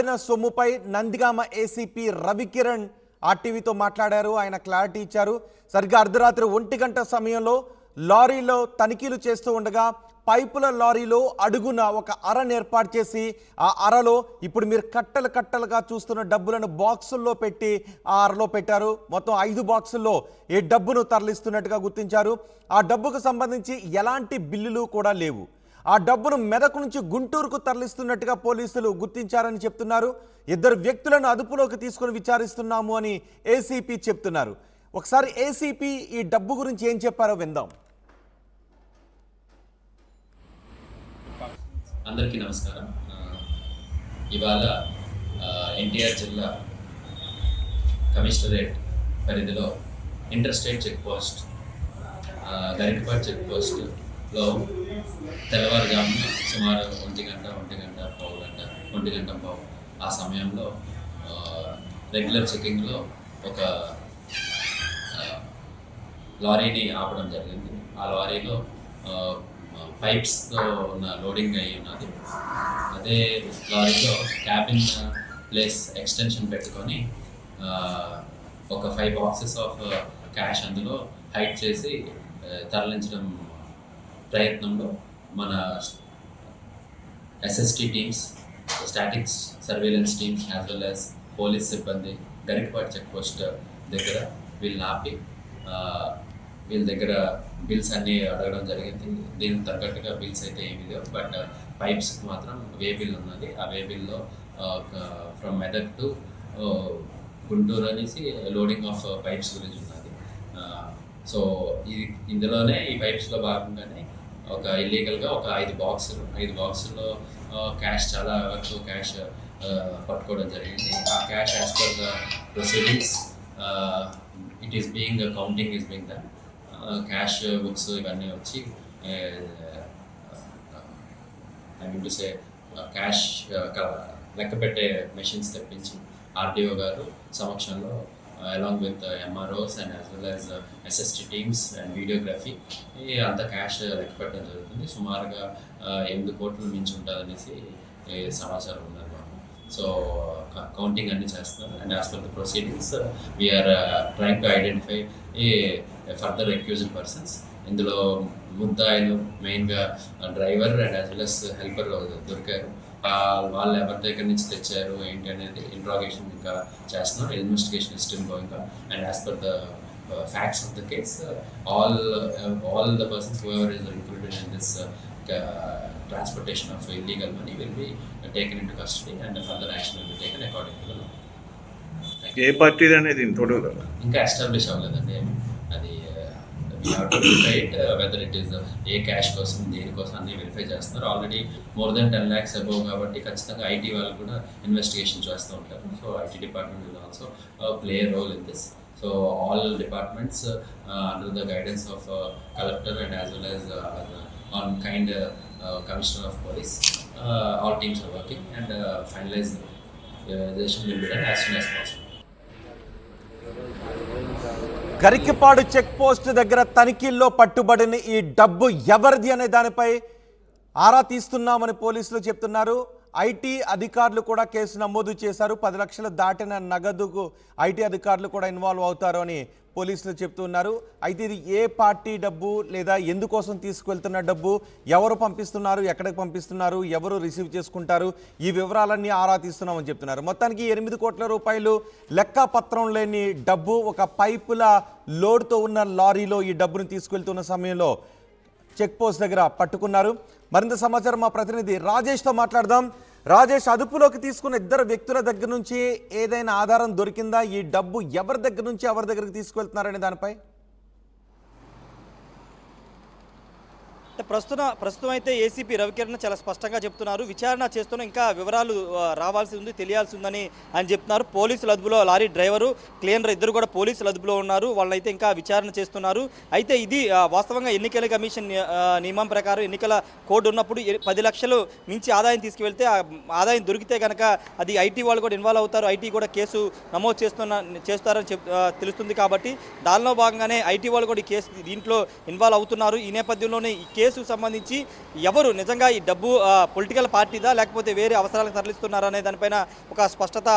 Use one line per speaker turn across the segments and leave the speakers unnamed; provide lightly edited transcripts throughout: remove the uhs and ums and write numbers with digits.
పట్టుబడిన సొమ్ముపై నందిగామ ఏసీపీ రవికిరణ్ ఆర్టీవీతో మాట్లాడారు. ఆయన క్లారిటీ ఇచ్చారు. సరిగ్గా అర్ధరాత్రి 1 గంట సమయంలో లారీలో తనిఖీలు చేస్తూ ఉండగా పైపుల లారీలో అడుగున ఒక అరను ఏర్పాటు చేసి ఆ అరలో ఇప్పుడు మీరు కట్టలు కట్టలుగా చూస్తున్న డబ్బులను బాక్సుల్లో పెట్టి ఆ అరలో పెట్టారు. మొత్తం 5 బాక్సుల్లో ఈ డబ్బును తరలిస్తున్నట్టుగా గుర్తించారు. ఆ డబ్బుకు సంబంధించి ఎలాంటి బిల్లులు కూడా లేవు. ఆ డబ్బును మెదక్ నుంచి గుంటూరుకు తరలిస్తున్నట్టుగా పోలీసులు గుర్తించారని చెప్తున్నారు. 2 వ్యక్తులను అదుపులోకి తీసుకొని విచారిస్తున్నాము అని ఏసీపీ చెప్తున్నారు. ఒకసారి ఏసీపీ ఈ డబ్బు గురించి ఏం చెప్పారో విందాం.
అందరికీ నమస్కారం. ఇవాళ ఎన్టీఆర్ జిల్లా కమిషనరేట్ పరిధిలో inter state check post Garikapati check పోస్ట్లో తెల్లవారుజామున సుమారు 1 గంట పావు ఆ సమయంలో రెగ్యులర్ చెకింగ్లో ఒక లారీని ఆపడం జరిగింది. ఆ లారీలో పైప్స్తో ఉన్న లోడింగ్ అయి ఉన్నది. అదే లారీలో క్యాబిన్ ప్లేస్ ఎక్స్టెన్షన్ పెట్టుకొని ఒక 5 బాక్సెస్ ఆఫ్ క్యాష్ అందులో హైడ్ చేసి తరలించడం ప్రయత్నంలో మన SST teams, statics surveillance teams as well as police సిబ్బంది గరికపాటి చెక్ పోస్ట్ దగ్గర వీళ్ళని ఆపి వీళ్ళ దగ్గర బిల్స్ అన్నీ అడగడం జరిగింది. దీనికి తగ్గట్టుగా బిల్స్ అయితే ఏమీ లేవు. బట్ పైప్స్కి మాత్రం వే బిల్ ఉన్నది. ఆ వే బిల్లో ఫ్రమ్ మెదక్ టు గుంటూరు అనేసి లోడింగ్ ఆఫ్ పైప్స్ గురించి ఉన్నది. సో ఇందులోనే ఈ పైప్స్లో భాగంగానే ఒక ఇల్లీగల్గా ఒక 5 బాక్సుల్లో క్యాష్, చాలా వరకు క్యాష్ పట్టుకోవడం జరిగింది. ఆ cash as per the proceedings counting is being done. Cash books ఇవన్నీ వచ్చి క్యాష్ లెక్క పెట్టే మెషిన్స్ తెప్పించి ఆర్టీఓ గారు సమక్షంలో along with MROs and as well as SST teams and videography అంత క్యాష్ లెక్క పెట్టడం జరుగుతుంది. సుమారుగా 8 కోట్ల మించి ఉంటుందనేసి సమాచారం ఉన్నది. సో కౌంటింగ్ అన్ని చేస్తున్నారు. And as per the proceedings we are trying to identify further accused persons. ఇందులో ముద్దాయిలు మెయిన్గా driver and as well as helper దొరికారు. వాళ్ళు ఎవరి దగ్గర నుంచి తెచ్చారు ఏంటి అనేది ఇంట్రాగేషన్ ఇంకా చేస్తున్నారు. Investigation is still going on. And as per the facts of the case all the persons whoever is included in this transportation of illegal money will be taken into custody and further action will be taken according to the law.
A party అనేది
ఇంకా establish అవ్వలేదండి. అది we have to verify it, whether it is A cash కోసం దేనికోసం అన్ని verify చేస్తున్నారు. Already more than 10 lakhs above కాబట్టి ఖచ్చితంగా ఐటీ వాళ్ళు కూడా ఇన్వెస్టిగేషన్ చేస్తూ ఉంటారు. So IT department will also play a role in this. So all departments under the guidance of collector and as well as on kind commissioner of police, all teams are working and finalization will be done as soon as possible.
Garikapadu check post దగ్గర తనిఖీల్లో పట్టుబడిన ఈ డబ్బు ఎవరిది అనే దానిపై ఆరా తీస్తున్నామని పోలీసులు చెప్తున్నారు. ఐటీ అధికారులు కూడా కేసు నమోదు చేశారు. 10 లక్షలు దాటిన నగదుకు ఐటీ అధికారులు కూడా ఇన్వాల్వ్ అవుతారు అని పోలీసులు చెప్తున్నారు. అయితే ఇది ఏ పార్టీ డబ్బు లేదా ఎందుకోసం తీసుకువెళ్తున్న డబ్బు, ఎవరు పంపిస్తున్నారు, ఎక్కడికి పంపిస్తున్నారు, ఎవరు రిసీవ్ చేసుకుంటారు, ఈ వివరాలన్నీ ఆరా తీస్తున్నామని చెప్తున్నారు. మొత్తానికి 8 కోట్ల రూపాయలు లెక్కపత్రం లేని డబ్బు ఒక పైపుల లోడ్తో ఉన్న లారీలో ఈ డబ్బును తీసుకెళ్తున్న సమయంలో చెక్ పోస్ట్ దగ్గర పట్టుకున్నారు. మరింత సమాచారం మా ప్రతినిధి రాజేష్తో మాట్లాడదాం. రాజేష్, అదుపులోకి తీసుకున్న 2 వ్యక్తుల దగ్గర నుంచి ఏదైనా ఆధారం దొరికిందా? ఈ డబ్బు ఎవరి దగ్గర నుంచి ఎవరి దగ్గరికి తీసుకువెళ్తున్నారనే దానిపై?
ప్రస్తుతం అయితే ఏసీపీ రవికిరణ్ చాలా స్పష్టంగా చెప్తున్నారు. విచారణ చేస్తున్న ఇంకా వివరాలు రావాల్సి ఉంది, తెలియాల్సి ఉందని ఆయన చెప్తున్నారు. పోలీసుల అదుపులో లారీ డ్రైవరు, క్లీనర్ ఇద్దరు కూడా పోలీసుల అదుపులో ఉన్నారు. వాళ్ళైతే ఇంకా విచారణ చేస్తున్నారు. అయితే ఇది వాస్తవంగా ఎన్నికల కమిషన్ నియమం ప్రకారం ఎన్నికల కోడ్ ఉన్నప్పుడు 10 లక్షలు మించి ఆదాయం తీసుకువెళ్తే ఆదాయం దొరికితే కనుక అది ఐటీ వాళ్ళు కూడా ఇన్వాల్వ్ అవుతారు. ఐటీ కూడా కేసు నమోదు చేస్తారని తెలుస్తుంది. కాబట్టి దానిలో భాగంగానే ఐటీ వాళ్ళు కూడా ఈ కేసు దీంట్లో ఇన్వాల్వ్ అవుతున్నారు. ఈ నేపథ్యంలోనే ఈ కేసు కేసుకు సంబంధించి ఎవరు నిజంగా ఈ డబ్బు పొలిటికల్ పార్టీదా లేకపోతే వేరే అవసరాలకు తరలిస్తున్నారా అనే దానిపైన ఒక స్పష్టత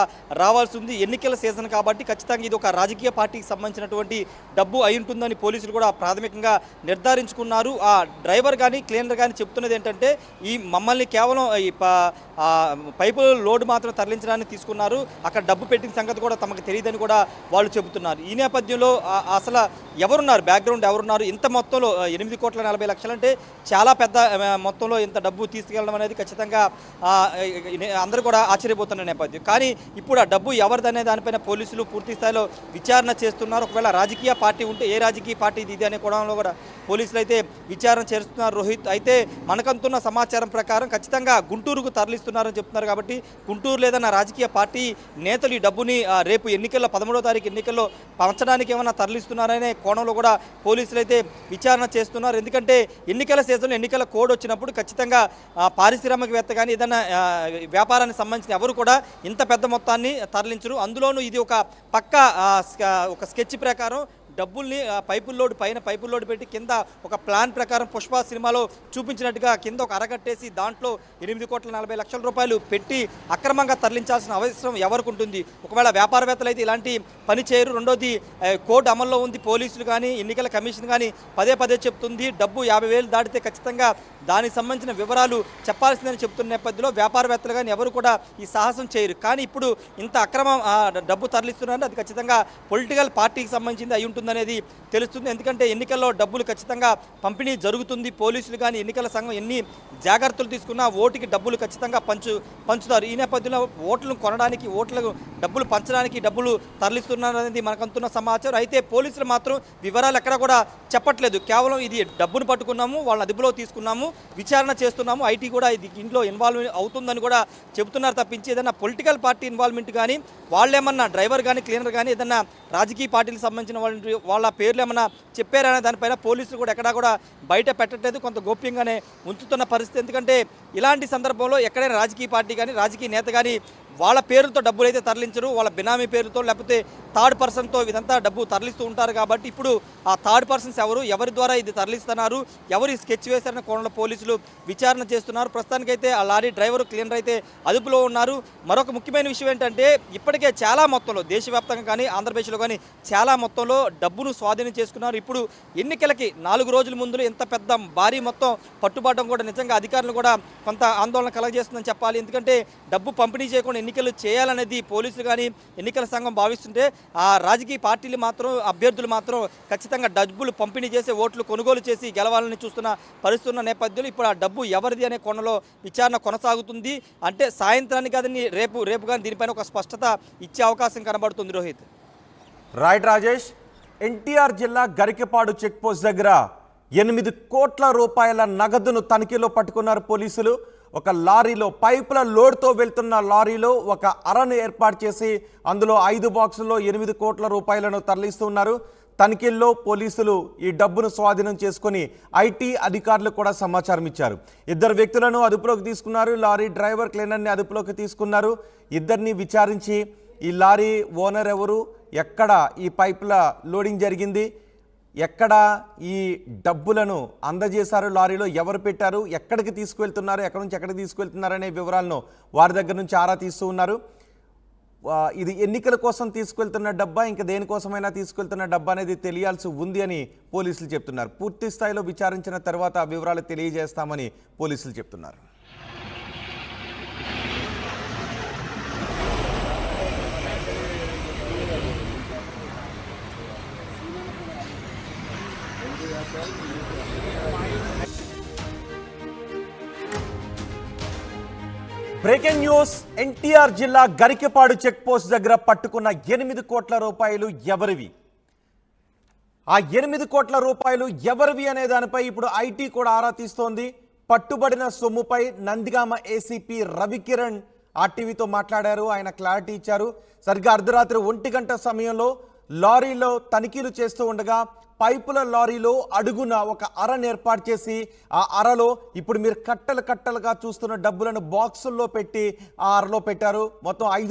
రావాల్సి ఉంది. ఎన్నికల సీజన్ కాబట్టి ఖచ్చితంగా ఇది ఒక రాజకీయ పార్టీకి సంబంధించినటువంటి డబ్బు అయి ఉంటుందని పోలీసులు కూడా ప్రాథమికంగా నిర్ధారించుకున్నారు. ఆ డ్రైవర్ కానీ క్లీనర్ కానీ చెప్తున్నది ఏంటంటే ఈ మమ్మల్ని కేవలం ఈ పైపు లోడ్ మాత్రం తరలించడానికి తీసుకున్నారు, అక్కడ డబ్బు పెట్టిన సంగతి కూడా తమకు తెలియదని కూడా వాళ్ళు చెబుతున్నారు. ఈ నేపథ్యంలో అసలు ఎవరున్నారు, బ్యాక్గ్రౌండ్ ఎవరున్నారు, ఇంత మొత్తంలో 8,40,00,000 అంటే చాలా పెద్ద మొత్తంలో ఇంత డబ్బు తీసుకెళ్ళడం అనేది ఖచ్చితంగా అందరూ కూడా ఆశ్చర్యపోతున్న నేపథ్యం. కానీ ఇప్పుడు ఆ డబ్బు ఎవరిదనే దానిపైన పోలీసులు పూర్తి స్థాయిలో విచారణ చేస్తున్నారు. ఒకవేళ రాజకీయ పార్టీ ఉంటే ఏ రాజకీయ పార్టీ ఇది అనే కోణంలో కూడా పోలీసులు అయితే విచారణ చేస్తున్నారు. రోహిత్, అయితే మనకంతున్న సమాచారం ప్రకారం ఖచ్చితంగా గుంటూరుకు తరలిస్తున్నారని చెప్తున్నారు. కాబట్టి గుంటూరు లేదన్న రాజకీయ పార్టీ నేతలు ఈ డబ్బుని రేపు ఎన్నికల్లో 13వ తారీఖు ఎన్నికల్లో పంచడానికి ఏమైనా తరలిస్తున్నారనే కోణంలో కూడా పోలీసులు అయితే విచారణ చేస్తున్నారు. ఎందుకంటే ఎన్నికల సీజన్లో ఎన్నికల కోడ్ వచ్చినప్పుడు ఖచ్చితంగా పారిశ్రామికవేత్త కానీ ఏదైనా వ్యాపారానికి సంబంధించిన ఎవరు కూడా ఇంత పెద్ద మొత్తాన్ని తరలించరు. అందులోనూ ఇది ఒక ఒక స్కెచ్ ప్రకారం డబ్బుల్ని పైపుల్ లోడ్ పెట్టి కింద ఒక ప్లాన్ ప్రకారం పుష్ప సినిమాలో చూపించినట్టుగా కింద ఒక అరగట్టేసి దాంట్లో 8,40,00,000 రూపాయలు పెట్టి అక్రమంగా తరలించాల్సిన అవసరం ఎవరికి ఉంటుంది? ఒకవేళ వ్యాపారవేత్తలు అయితే ఇలాంటి పని చేయరు. రెండోది కోర్టు అమల్లో ఉంది, పోలీసులు కానీ ఎన్నికల కమిషన్ కానీ పదే చెప్తుంది డబ్బు 50,000 దాటితే ఖచ్చితంగా దానికి సంబంధించిన వివరాలు చెప్పాల్సిందని చెప్తున్న నేపథ్యంలో వ్యాపారవేత్తలు కానీ ఎవరు కూడా ఈ సాహసం చేయరు. కానీ ఇప్పుడు ఇంత అక్రమం డబ్బు తరలిస్తున్నారని అది ఖచ్చితంగా పొలిటికల్ పార్టీకి సంబంధించింది అయి ఉంటుంది అనేది తెలుస్తుంది. ఎందుకంటే ఎన్నికల్లో డబ్బులు ఖచ్చితంగా పంపిణీ జరుగుతుంది. పోలీసులు కానీ ఎన్నికల సంఘం ఎన్ని జాగ్రత్తలు తీసుకున్నా ఓటుకి డబ్బులు ఖచ్చితంగా పంచుతారు. ఈ నేపథ్యంలో ఓట్లను కొనడానికి, ఓట్లకు డబ్బులు పంచడానికి డబ్బులు తరలిస్తున్నారనేది మనకంతున్న సమాచారం. అయితే పోలీసులు మాత్రం వివరాలు ఎక్కడ కూడా చెప్పట్లేదు. కేవలం ఇది డబ్బును పట్టుకున్నాము, వాళ్ళని అదుపులో తీసుకున్నాము, విచారణ చేస్తున్నాము, ఐటీ కూడా ఇంట్లో ఇన్వాల్వ్ అవుతుందని కూడా చెబుతున్నారు తప్పించి ఏదైనా పొలిటికల్ పార్టీ ఇన్వాల్వ్మెంట్ కానీ వాళ్ళేమన్నా డ్రైవర్ కానీ క్లీనర్ కానీ ఏదైనా రాజకీయ పార్టీలకు సంబంధించిన వాళ్ళ పేర్లు ఏమన్నా చెప్పారనే దానిపైన పోలీసులు కూడా ఎక్కడా కూడా బయట పెట్టట్లేదు, కొంత గోప్యంగానే ఉంచుతున్న పరిస్థితి. ఎందుకంటే ఇలాంటి సందర్భంలో ఎక్కడైనా రాజకీయ పార్టీ కానీ రాజకీయ నేత కానీ వాళ్ళ పేరుతో డబ్బులు అయితే తరలించరు, వాళ్ళ బినామీ పేరుతో లేకపోతే థర్డ్ పర్సన్తో ఇదంతా డబ్బు తరలిస్తూ ఉంటారు. కాబట్టి ఇప్పుడు ఆ థర్డ్ పర్సన్స్ ఎవరి ద్వారా ఇది తరలిస్తున్నారు, ఎవరు ఈ స్కెచ్ వేశారనే కోణంలో పోలీసులు విచారణ చేస్తున్నారు. ప్రస్తుతానికైతే ఆ లారీ డ్రైవర్ క్లీనర్ అయితే అదుపులో ఉన్నారు. మరొక ముఖ్యమైన విషయం ఏంటంటే ఇప్పటికే చాలా మొత్తంలో దేశవ్యాప్తంగా కానీ ఆంధ్రప్రదేశ్లో కానీ చాలా మొత్తంలో డబ్బును స్వాధీనం చేసుకున్నారు. ఇప్పుడు ఎన్నికలకి 4 రోజుల ముందు ఇంత పెద్ద భారీ మొత్తం పట్టుబడడం కూడా నిజంగా అధికారులు కూడా కొంత ఆందోళన కలగజేస్తుందని చెప్పాలి. ఎందుకంటే డబ్బు పంపిణీ చేయకుండా ఎన్నికలు చేయాలనేది పోలీసులు కానీ ఎన్నికల సంఘం భావిస్తుంటే ఆ రాజకీయ పార్టీలు మాత్రం అభ్యర్థులు మాత్రం ఖచ్చితంగా డబ్బులు పంపిణీ చేసి ఓట్లు కొనుగోలు చేసి గెలవాలని చూస్తున్న పరిస్థితున్న నేపథ్యంలో ఇప్పుడు ఆ డబ్బు ఎవరిది అనే కోణంలో విచారణ కొనసాగుతుంది. అంటే సాయంత్రానికి కాదని రేపు కానీ దీనిపైన ఒక స్పష్టత ఇచ్చే అవకాశం కనబడుతుంది. రోహిత్,
రైట్ రాజేష్. ఎన్టీఆర్ జిల్లా గరికపాడు చెక్ పోస్ట్ దగ్గర 8 కోట్ల రూపాయల నగదును తనిఖీలో పట్టుకున్నారు పోలీసులు. ఒక లారీలో పైపుల లోడ్తో వెళ్తున్న లారీలో ఒక అరను ఏర్పాటు చేసి అందులో 5 బాక్సుల్లో 8 కోట్ల రూపాయలను తరలిస్తున్నారు. తనిఖీల్లో పోలీసులు ఈ డబ్బును స్వాధీనం చేసుకుని ఐటీ అధికారులు కూడా సమాచారం ఇచ్చారు. 2 వ్యక్తులను అదుపులోకి తీసుకున్నారు. లారీ డ్రైవర్ క్లీనర్ని అదుపులోకి తీసుకున్నారు. ఇద్దరిని విచారించి ఈ లారీ ఓనర్ ఎవరు, ఎక్కడ ఈ పైపుల లోడింగ్ జరిగింది, ఎక్కడ ఈ డబ్బులను అందజేశారు, లారీలో ఎవరు పెట్టారు, ఎక్కడికి తీసుకువెళ్తున్నారు, ఎక్కడి నుంచి ఎక్కడికి తీసుకువెళ్తున్నారు అనే వివరాలను వారి దగ్గర నుంచి ఆరా తీస్తూ ఉన్నారు. ఇది ఎన్నికల కోసం తీసుకెళ్తున్న డబ్బా, ఇంకా దేనికోసమైనా తీసుకెళ్తున్న డబ్బా అనేది తెలియాల్సి ఉంది అని పోలీసులు చెప్తున్నారు. పూర్తి స్థాయిలో విచారించిన తర్వాత ఆ వివరాలు తెలియజేస్తామని పోలీసులు చెప్తున్నారు. Breaking news. ఎన్టీఆర్ జిల్లా గరికపాడు చెక్ పోస్ట్ దగ్గర పట్టుకున్న 8 కోట్ల రూపాయలు ఎవరివి? ఆ 8 కోట్ల రూపాయలు ఎవరివి అనే దానిపై ఇప్పుడు ఐటీ కూడా ఆరా తీస్తోంది. పట్టుబడిన సొమ్ముపై నందిగామ ఏసీపీ రవికిరణ్ ఆర్టీవీతో మాట్లాడారు. ఆయన క్లారిటీ ఇచ్చారు. సరిగ్గా అర్ధరాత్రి 1 గంట సమయంలో లారీలో తనిఖీలు చేస్తూ ఉండగా పైపుల లారీలో అడుగున ఒక అరను ఏర్పాటు చేసి ఆ అరలో ఇప్పుడు మీరు కట్టలుగా చూస్తున్న డబ్బులను బాక్సుల్లో పెట్టి ఆ అరలో పెట్టారు. మొత్తం 5